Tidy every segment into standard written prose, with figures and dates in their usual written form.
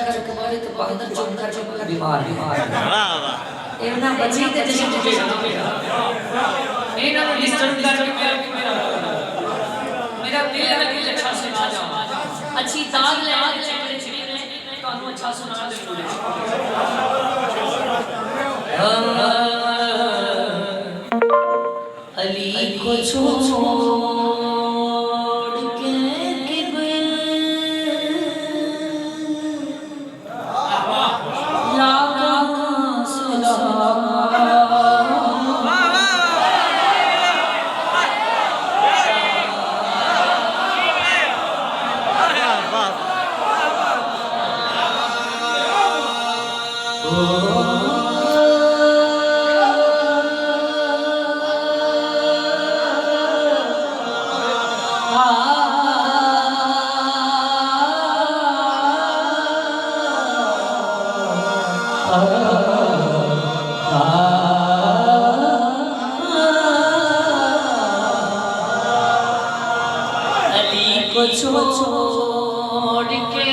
कर कमारे तो बंदर चुप कर बीमार वाह वाह इन्ना बची ते जशन के इन्ना नु डिस्टर्ब करके मेरा दिल लगे अच्छा सुना जा अच्छी दाद ले आ मेरे शरीर ने कानू अच्छा सुना दे अली को छोड़ अली को छोड़ के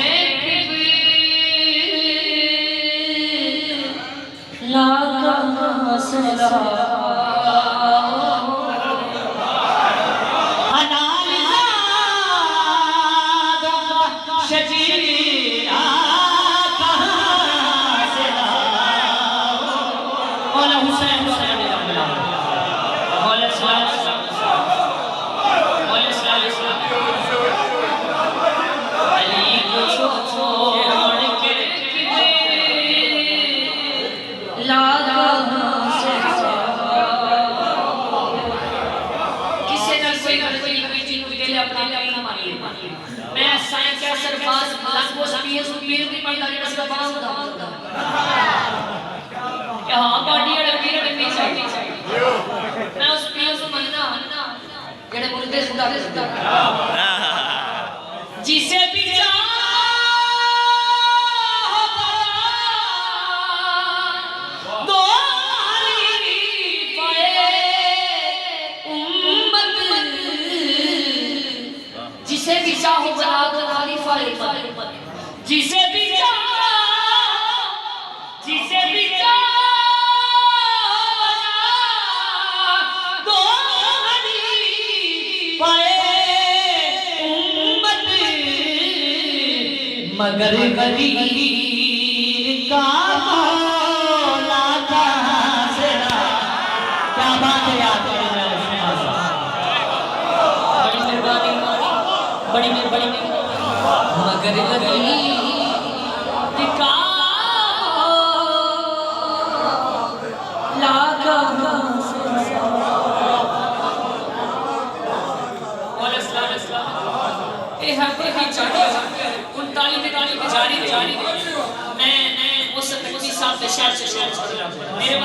मैं साइंस का सरफास लगभग पीएस पीर की पढ़ता है इसका बात होता क्या हां बॉडी वाले पीरियड में चाहिए मैं उस पीएस को मानना जेड़े बोलते सुधा जिसे भी जिसे भी चाहो बना दो खलीफा जिसे भी दो खलीफा उम्मत मगर गरीब का मौला का सेना क्या बात है यार बड़ी मगर लगी टिका लागा ए हफ्ते की जारी 39 जारी मैं उस तकनी साहब से शहर मेरे